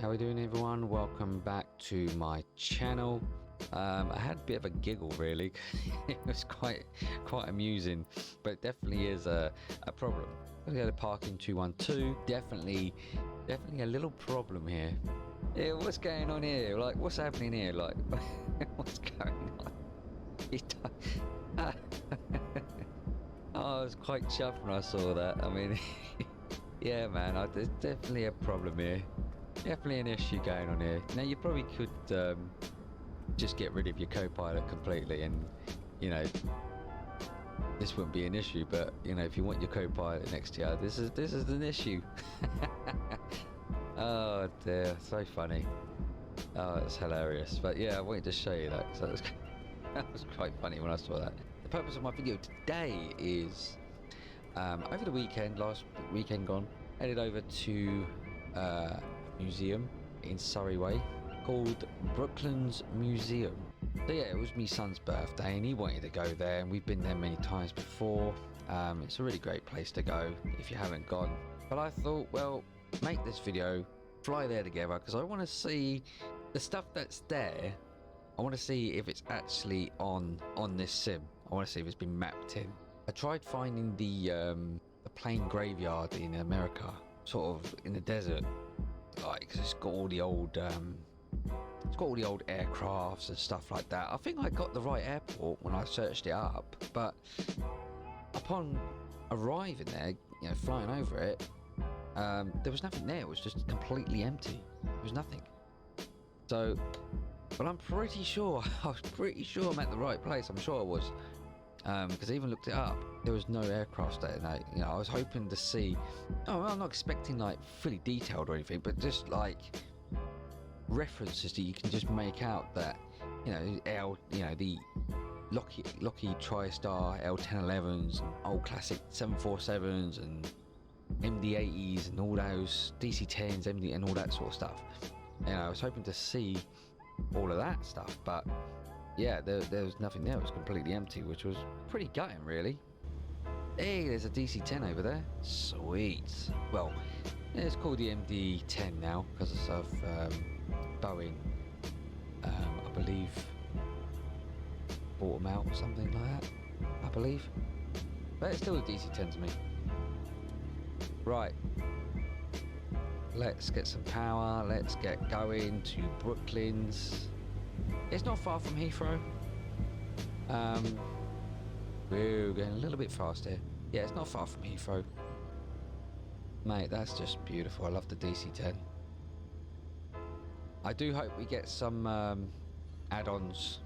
How are we doing, everyone? Welcome back to my channel. I had a bit of a giggle, really. It was quite amusing, but it definitely is a problem. We're going to park in 212. Definitely a little problem here. Yeah, what's going on here? Like, what's happening here? Like, what's going on? Oh, I was quite chuffed when I saw that. I mean, yeah, man, there's definitely a problem here. Definitely an issue going on here. Now, you probably could just get rid of your co-pilot completely, and you know, this wouldn't be an issue. But you know, if you want your co-pilot next to you, this is an issue. Oh dear, so funny. Oh, it's hilarious. But yeah, I wanted to show you that because that was quite funny when I saw that. The purpose of my video today is over the weekend, last weekend gone, headed over to museum in Surrey Way called Brooklands Museum. So yeah, it was my son's birthday and he wanted to go there, and we've been there many times before. It's a really great place to go if you haven't gone. But I thought, well, make this video, fly there together, because I want to see the stuff that's there. I want to see if it's actually on this sim. I want to see if it's been mapped in. I tried finding the plane graveyard in America, sort of in the desert. Like, cause it's got all the old aircrafts and stuff like that. I think I got the right airport when I searched it up, but upon arriving there, you know, flying over it, there was nothing there. It was just completely empty. There was nothing. So, but I'm pretty sure I'm at the right place. I'm sure I was, because I even looked it up. There was no aircraft there. No, you know, I was hoping to see. Oh, I'm not expecting like fully detailed or anything, but just like references that you can just make out that, you know, the LAKEY TriStar L1011s and old classic 747s and MD80s and all those DC10s, MD and all that sort of stuff. You know, I was hoping to see all of that stuff, but yeah, there was nothing there. It was completely empty, which was pretty gutting, really. Hey, there's a DC-10 over there. Sweet. Well, it's called the MD-10 now because of Boeing. I believe bought them out or something like that. I believe, but it's still a DC-10 to me. Right. Let's get some power. Let's get going to Brooklands. It's not far from Heathrow. We're going a little bit fast here. Yeah, it's not far from Heathrow. Mate, that's just beautiful. I love the DC-10. I do hope we get some add-ons.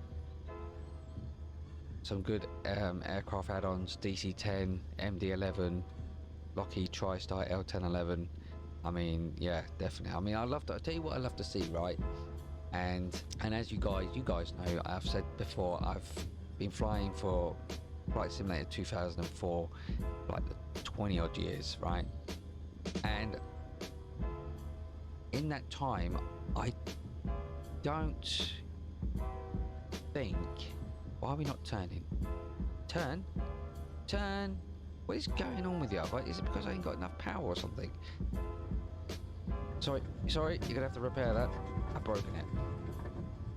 Some good aircraft add-ons. DC-10, MD-11, LAKEY TriStar L1011. I mean, yeah, definitely. I mean, I'll tell you what I love to see, right? And as you guys know, I've said before, I've been flying for Flight Simulator 2004, like 20 odd years, right? And in that time, I don't think, why are we not turning? Turn? What is going on with you? Is it because I ain't got enough power or something? Sorry, you're gonna have to repair that. I've broken it.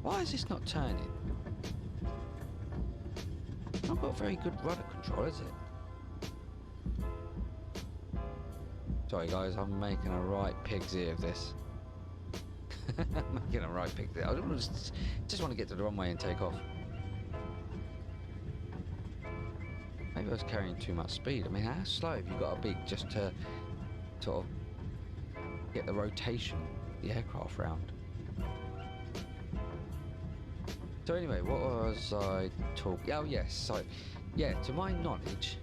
Why is this not turning? Not got very good rudder control, is it? Sorry guys, I'm making a right pig's ear of this. I'm making a right pig's ear. I just want to get to the runway and take off. Maybe I was carrying too much speed. I mean, how slow have you got to be just to sort of get the rotation of the aircraft round? So anyway, what was I talking? Oh yes, so yeah, to my knowledge,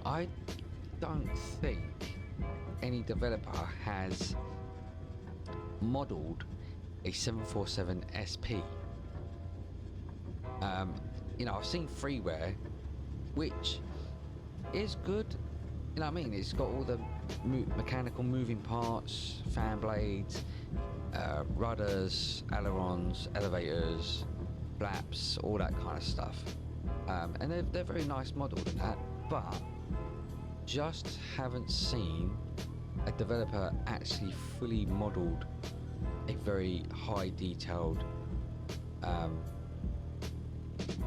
I don't think any developer has modeled a 747 SP. You know, I've seen freeware, which is good. You know what I mean? It's got all the mechanical moving parts, fan blades, rudders, ailerons, elevators, flaps, all that kind of stuff. And they're very nice modelled in that, but just haven't seen a developer actually fully modelled a very high detailed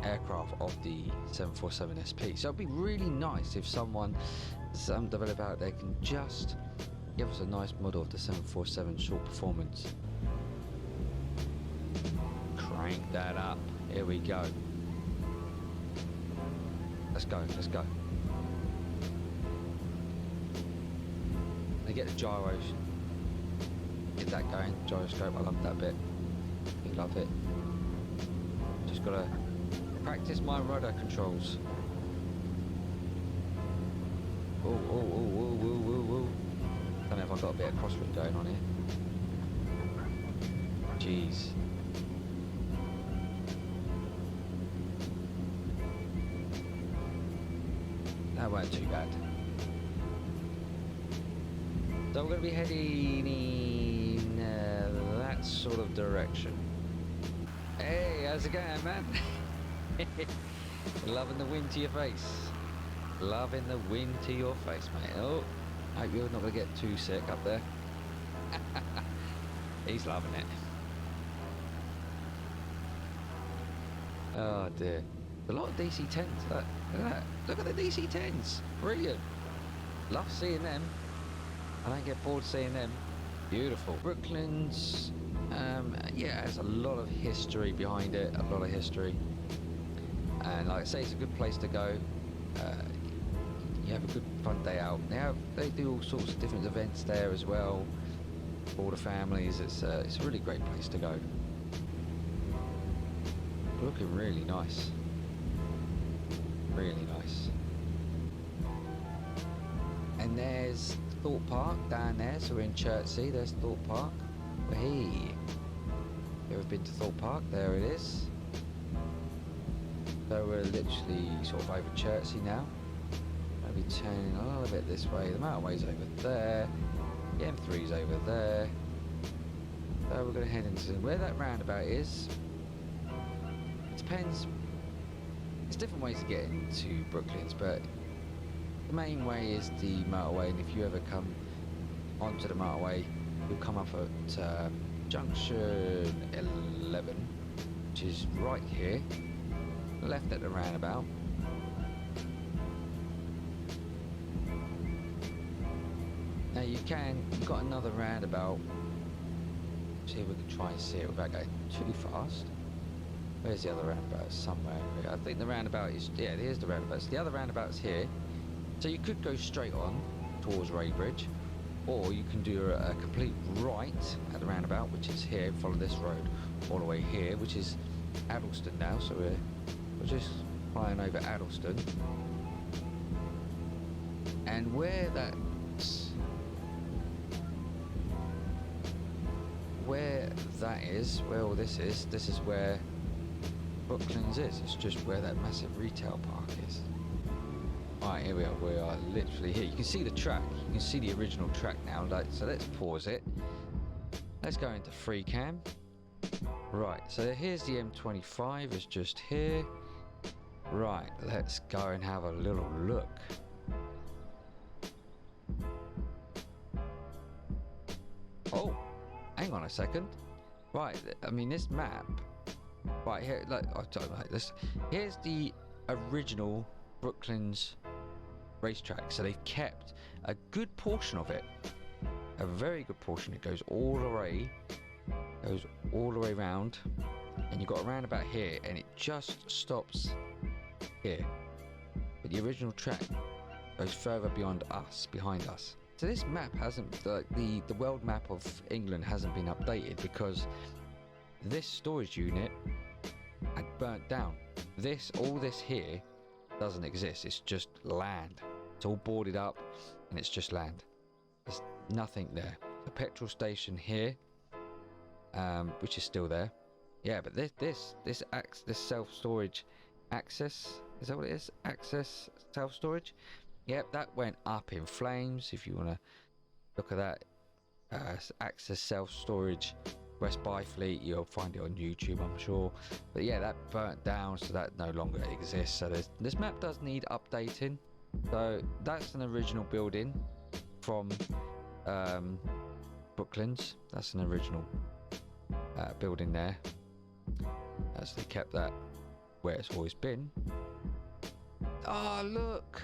aircraft of the 747 SP. So it'd be really nice if some developer out there can just give us a nice model of the 747 short performance. Crank that up. Here we go. Let's go, let's go. And get the gyros. Get that going. Gyroscope, I love that bit. I love it. Just gotta practice my rudder controls. Oh, oh, oh, whoa, whoa, whoa, whoa. Don't know if I've got a bit of crosswind going on here. Jeez. That weren't too bad. So we're going to be heading in that sort of direction. Hey, how's it going, man? Loving the wind to your face. Loving the wind to your face, mate. Oh, hope you're not going to get too sick up there. He's loving it. Oh dear. A lot of DC-10s. Look at that. Look at the DC-10s. Brilliant. Love seeing them. I don't get bored seeing them. Beautiful. Brooklands, yeah, there's a lot of history behind it. A lot of history. And like I say, it's a good place to go. You have a good fun day out. They do all sorts of different events there as well. For all the families. It's a really great place to go. Looking really nice. Really nice. And there's Thorpe Park down there, so we're in Chertsey. There's Thorpe Park. Hey, you ever been to Thorpe Park? There it is. So we're literally sort of over Chertsey now. I'll be turning a little bit this way. The motorway's over there. The M3's over there. So we're going to head into where that roundabout is. It depends. There's different ways to get into Brooklands, but the main way is the motorway, and if you ever come onto the motorway, you'll come up at junction 11, which is right here, left at the roundabout. Now you've got another roundabout. See if we can try and see it without going too fast. Where's the other roundabout? Somewhere here. I think the roundabout is, yeah, here's the roundabout. So the other roundabout's here. So you could go straight on towards Raybridge, or you can do a complete right at the roundabout, which is here. Follow this road all the way here, which is Addleston now. So we're just flying over Addleston, and where all this is where Brooklands is. It's just where that massive retail park is. Alright, here we are. We are literally here. You can see the track. You can see the original track now. So let's pause it. Let's go into free cam. Right, so here's the M25. It's just here. Right, let's go and have a little look. Oh, hang on a second. Right, I mean this map. Right here, like I don't like this. Here's the original Brooklands racetrack. So they've kept a good portion of it, a very good portion. It goes all the way around, and you've got a roundabout here, and it just stops here. But the original track goes further behind us. So this map hasn't, the world map of England hasn't been updated because this storage unit had burnt down. All this here doesn't exist. It's just land. It's all boarded up, and it's just land. There's nothing there. The petrol station here, which is still there. Yeah, but this self-storage access, is that what it is? Access self-storage. Yep, that went up in flames. If you want to look at that, access self-storage West Byfleet, you'll find it on YouTube, I'm sure. But yeah, that burnt down, so that no longer exists. So this map does need updating. So that's an original building from Brooklands. That's an original building there, as they kept that where it's always been. Oh, look!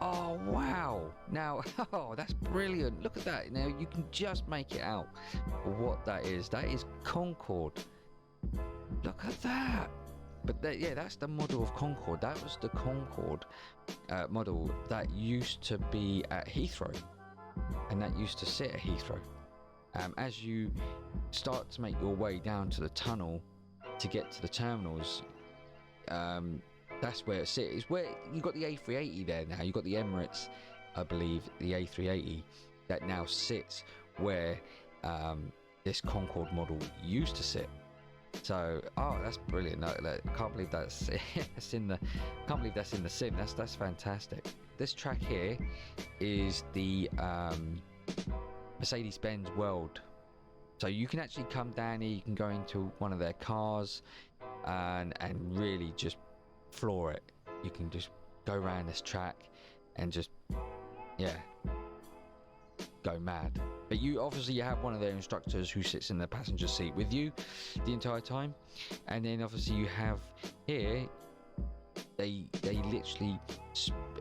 Oh, wow! Now, oh, that's brilliant. Look at that. Now, you can just make it out what that is. That is Concorde. Look at that. But yeah, that's the model of Concorde. That was the Concorde model that used to be at Heathrow. And that used to sit at Heathrow. As you start to make your way down to the tunnel to get to the terminals, that's where it sits. It's where you got the A380 there now. You got the Emirates, I believe, the A380 that now sits where this Concorde model used to sit. So, oh, that's brilliant! No, I can't believe that's it's in the. Can't believe that's in the sim. That's fantastic. This track here is the Mercedes-Benz World. So you can actually come down here. You can go into one of their cars and really just floor it. You can just go around this track and just go mad. But you obviously have one of their instructors who sits in the passenger seat with you the entire time, and then obviously you have here they literally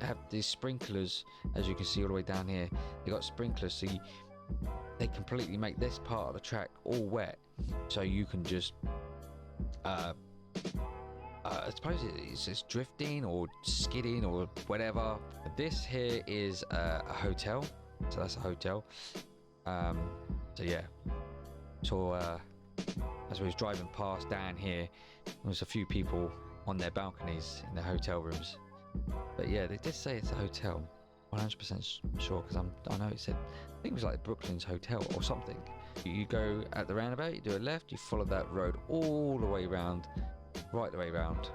have these sprinklers, as you can see all the way down here. They got sprinklers, so they completely make this part of the track all wet, so you can just I suppose it's just drifting or skidding or whatever. This here is a hotel, so that's a hotel. So yeah, so as we was driving past down here, there was a few people on their balconies in the hotel rooms. But yeah, they did say it's a hotel. 100% sure, because I know it said, I think it was like the Brooklands Hotel or something. You go at the roundabout, you do a left, you follow that road all the way around, right the way around,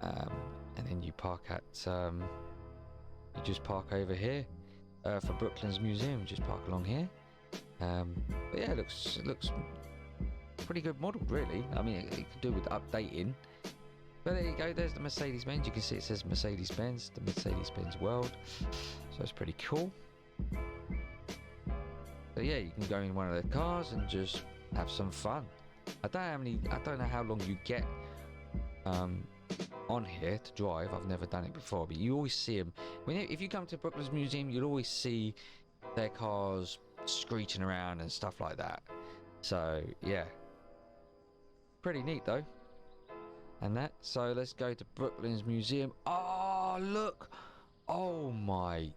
and then you park at you just park over here for Brooklands Museum. Just park along here. But yeah, it looks pretty good model, really. I mean, it could do with updating. But there you go, there's the Mercedes-Benz. You can see it says Mercedes-Benz, the Mercedes-Benz World. So it's pretty cool. So yeah, you can go in one of their cars and just have some fun. I don't know how long you get on here to drive. I've never done it before, but you always see them. If you come to Brooklands Museum, you'll always see their cars screeching around and stuff like that. So yeah, pretty neat though. And that, so let's go to Brooklands Museum. Oh, look! Oh my!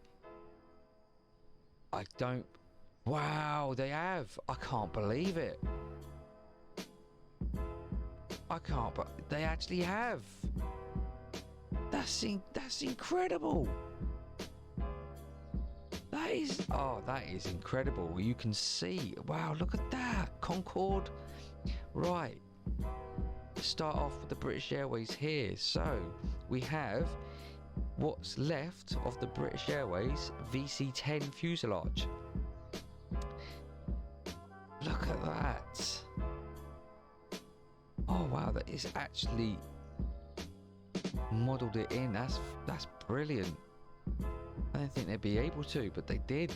Wow, they have! I can't believe it! But they actually have! That's incredible! That is incredible. You can see, wow, look at that! Concorde! Right. Start off with the British Airways here. So we have what's left of the British Airways VC-10 fuselage. Look at that. Oh wow, that is actually modelled it in. That's brilliant. I didn't think they'd be able to, but they did.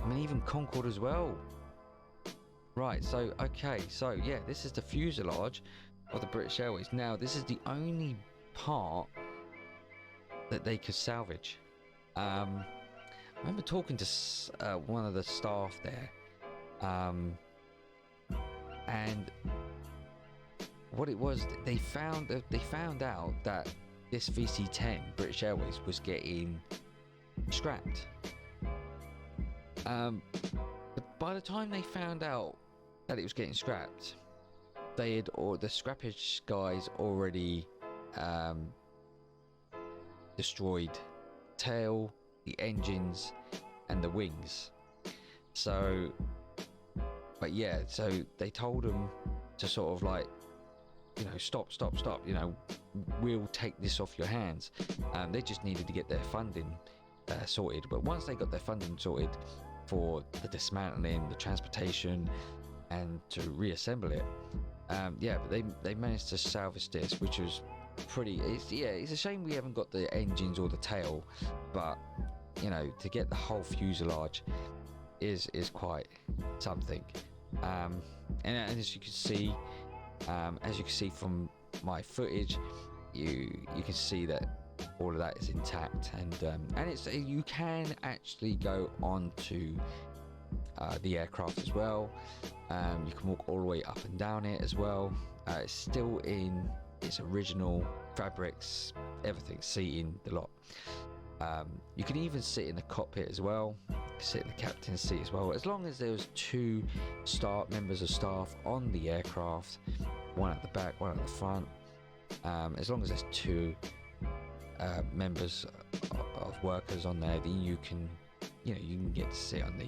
I mean, even Concorde as well. Right, so okay, so yeah, this is the fuselage of the British Airways. Now, this is the only part that they could salvage. I remember talking to one of the staff there, and what it was, they found out that this VC-10 British Airways was getting scrapped. But by the time they found out that it was getting scrapped, the scrappage guys already destroyed tail, the engines, and the wings. So, but yeah, so they told them to sort of like, you know, stop, you know, we'll take this off your hands. They just needed to get their funding sorted. But once they got their funding sorted for the dismantling, the transportation, and to reassemble it, yeah, but they managed to salvage this, which was pretty. It's a shame we haven't got the engines or the tail, but you know, to get the whole fuselage is quite something. And as you can see, from my footage, you can see that all of that is intact, and it's you can actually go onto the aircraft as well. You can walk all the way up and down it as well. It's still in its original fabrics, everything, seating, the lot. You can even sit in the cockpit as well, sit in the captain's seat as well, as long as there's two members of staff on the aircraft, one at the back, one at the front. As long as there's two members of workers on there, then you can get to sit on the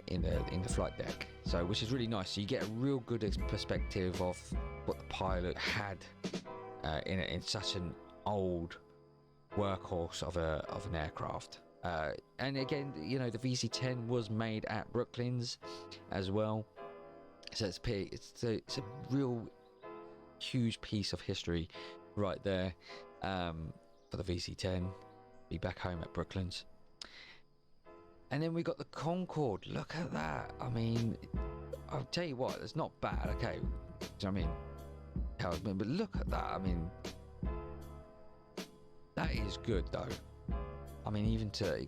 in the flight deck, so which is really nice. So you get a real good perspective of what the pilot had in such an old workhorse of an aircraft. And again, the VC-10 was made at Brooklands as well, so it's a real huge piece of history right there for the VC-10. Be back home at Brooklands. And then we got the Concorde. Look at that. I mean, I'll tell you what, it's not bad. Okay, do you know what I mean? But look at that. I mean, that is good though. I mean, even to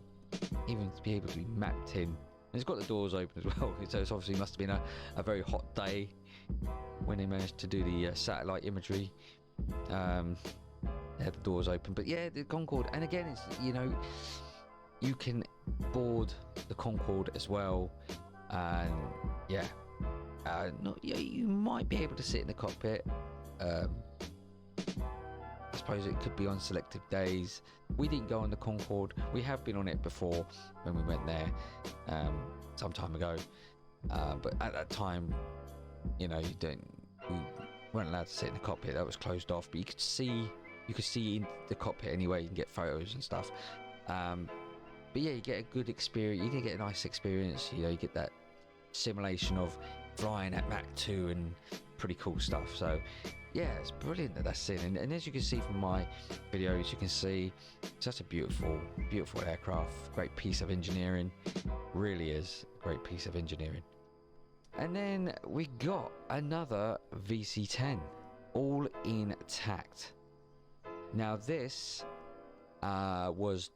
be able to be mapped in. And it's got the doors open as well, so it's obviously must have been a very hot day when they managed to do the satellite imagery. They had the doors open, but yeah, the Concorde. And again, it's you can board the Concorde as well, and you might be able to sit in the cockpit. I suppose it could be on selective days. We didn't go on the Concorde. We have been on it before when we went there some time ago, but at that time, we weren't allowed to sit in the cockpit. That was closed off. But you could see in the cockpit anyway. You can get photos and stuff. But yeah, you get a good experience. You can get a nice experience. You get that simulation of flying at Mach 2 and pretty cool stuff. So yeah, it's brilliant that that's in. And as you can see from my videos, you can see such a beautiful aircraft. Great piece of engineering. Really is a great piece of engineering. And then we got another VC-10, all intact. Now this was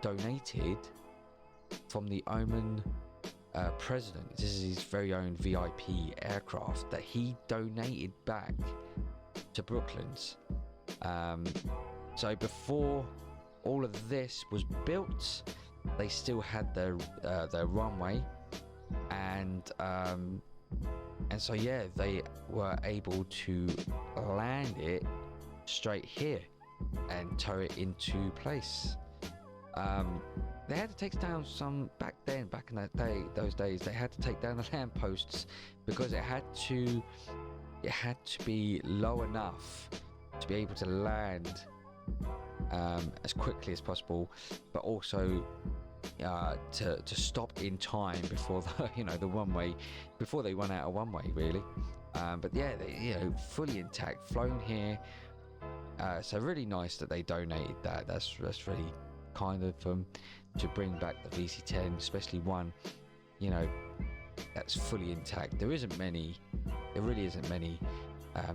donated from the Oman president. This is his very own VIP aircraft that he donated back to Brooklands. So before all of this was built, they still had their runway, and so yeah, they were able to land it straight here and tow it into place. They had to take down back in those days, they had to take down the lampposts because it had to be low enough to be able to land as quickly as possible, but also to stop in time before the runway, before they run out of runway really. But yeah, they fully intact, flown here. So really nice that they donated that. That's really kind of them to bring back the VC-10, especially one that's fully intact. There really isn't many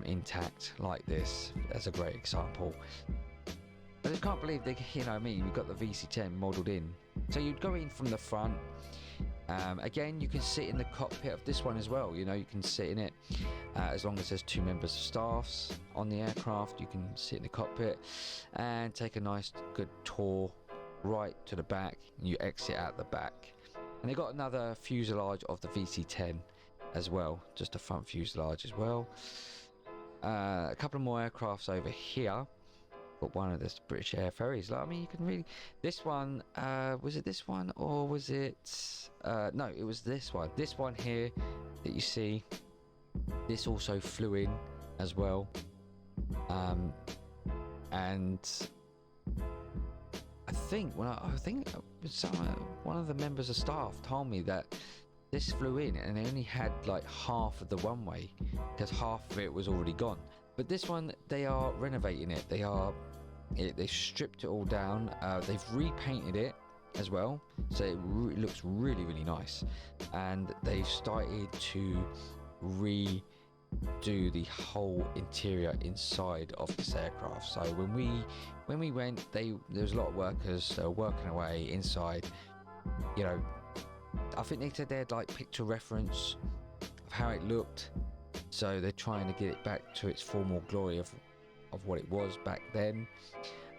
intact like this. That's a great example. I just can't believe they, we've got the VC-10 modelled in. So you'd go in from the front. Again, you can sit in the cockpit of this one as well. You can sit in it as long as there's two members of staffs on the aircraft. You can sit in the cockpit and take a nice good tour right to the back. You exit out the back, and they got another fuselage of the VC-10 as well, just a front fuselage as well. A couple of more aircrafts over here. Got one of the British Air ferries. You can really. This one, was it this one or was it? No, it was this one. This one here that you see. This also flew in as well, and I think one of the members of staff told me that this flew in and they only had like half of the runway because half of it was already gone. But this one, they are renovating it. They stripped it all down. They've repainted it as well, so it looks really, really nice. And they've started to redo the whole interior inside of this aircraft. So when we went, there was a lot of workers working away inside. You know, I think they said they had like picture reference of how it looked, so they're trying to get it back to its formal glory of what it was back then.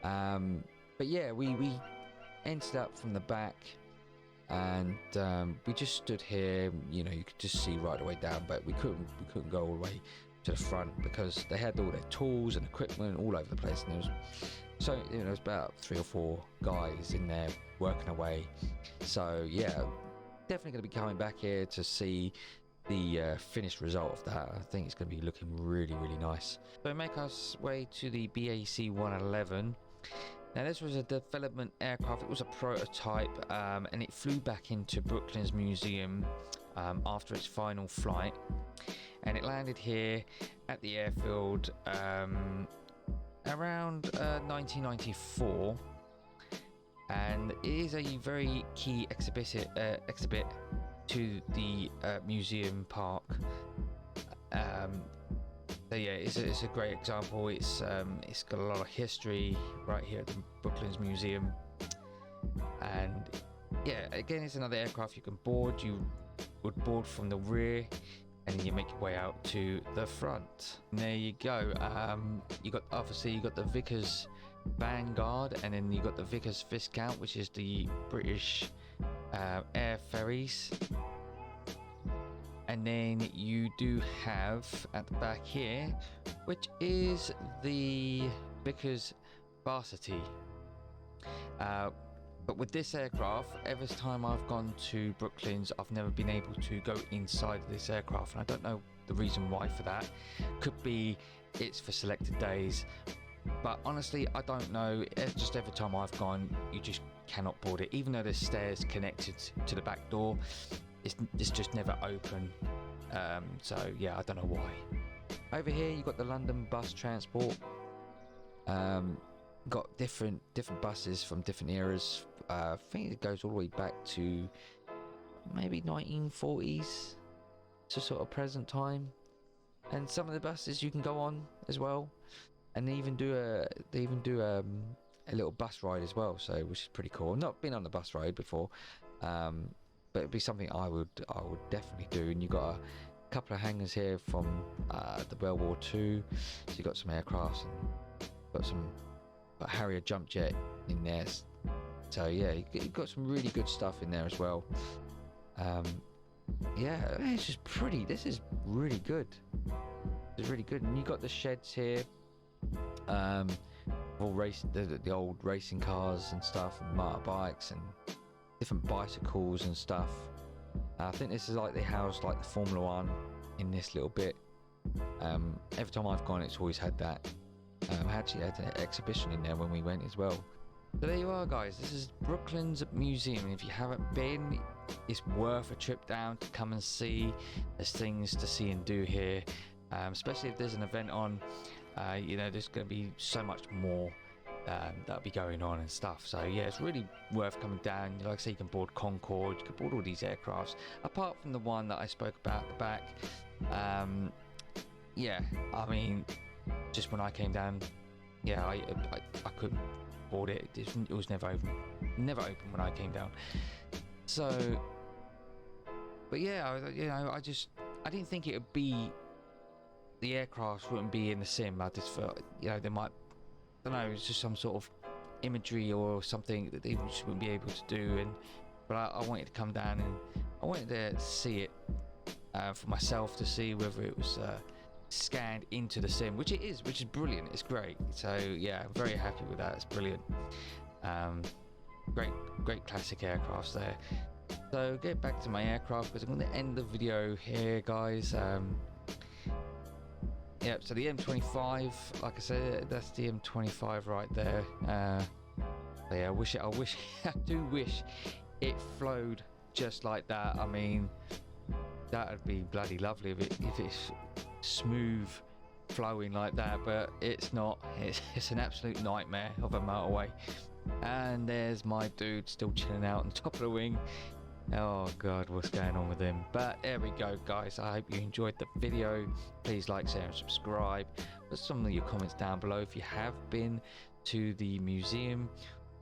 But yeah, we entered up from the back, and we just stood here. You know, you could just see right the way down, but we couldn't go all the way to the front because they had all their tools and equipment all over the place, and there was about 3 or 4 guys in there working away. So yeah, definitely going to be coming back here to see the finished result of that. I think it's going to be looking really, really nice. So we make our way to the BAC 111. Now this was a development aircraft. It was a prototype, and it flew back into Brooklands Museum after its final flight, and it landed here at the airfield around 1994, and it is a very key exhibit to the museum park. So yeah, it's a great example. It's got a lot of history right here at the Brooklands Museum, and yeah, again, it's another aircraft you can board. You would board from the rear, and then you make your way out to the front. And there you go. You got the Vickers Vanguard, and then you got the Vickers Viscount, which is the British air ferries. And then you do have at the back here, which is the Vickers Varsity. But with this aircraft, every time I've gone to Brooklands, I've never been able to go inside of this aircraft, and I don't know the reason why for that. Could be it's for selected days, but honestly, I don't know. Just every time I've gone, you just cannot board it, even though there's stairs connected to the back door. It's just never open. So yeah, I don't know why. Over here you got the London bus transport. Got different buses from different eras. I think it goes all the way back to maybe 1940s to sort of present time. And some of the buses you can go on as well, and they even do a little bus ride as well. So which is pretty cool. I've not been on the bus ride before. But it'd be something I would definitely do. And you got a couple of hangars here from the World War II, so you got some aircrafts and got some Harrier jump jet in there. So yeah, you got some really good stuff in there as well. Yeah, it's just pretty. This is really good. It's really good. And you got the sheds here, all the old racing cars and stuff, and motorbikes and different bicycles and stuff. I think this is like they house like the Formula One in this little bit. Every time I've gone, it's always had that. Actually had an exhibition in there when we went as well. So there you are, guys. This is Brooklands Museum, and if you haven't been, it's worth a trip down to come and see. There's things to see and do here, especially if there's an event on. You know, there's going to be so much more that'll be going on and stuff. So yeah, it's really worth coming down. Like I say, you can board Concorde, you can board all these aircrafts, apart from the one that I spoke about at the back. Yeah, I mean, just when I came down, yeah, I couldn't board it. It was never open when I came down. So, but yeah, you know, I didn't think it would be, the aircraft wouldn't be in the sim. I just felt, you know, they might, I don't know, it's just some sort of imagery or something that they just wouldn't be able to do. But I wanted to come down and I wanted to see it for myself, to see whether it was scanned into the sim, which it is, which is brilliant. It's great. So yeah, I'm very happy with that. It's brilliant. Great classic aircrafts there. So get back to my aircraft, because I'm going to end the video here, guys. Yep, so the M25, like I said, that's the M25 right there. So yeah, I do wish it flowed just like that. I mean, that would be bloody lovely if it's smooth flowing like that, but it's not. It's an absolute nightmare of a motorway. And there's my dude still chilling out on top of the wing. Oh god, what's going on with him? But there we go, guys. I hope you enjoyed the video. Please like, share and subscribe. Put some of your comments down below if you have been to the museum,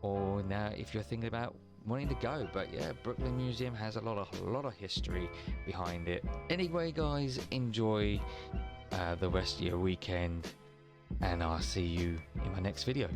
or now if you're thinking about wanting to go. But yeah, Brooklyn Museum has a lot of history behind it. Anyway, guys, enjoy the rest of your weekend, and I'll see you in my next video.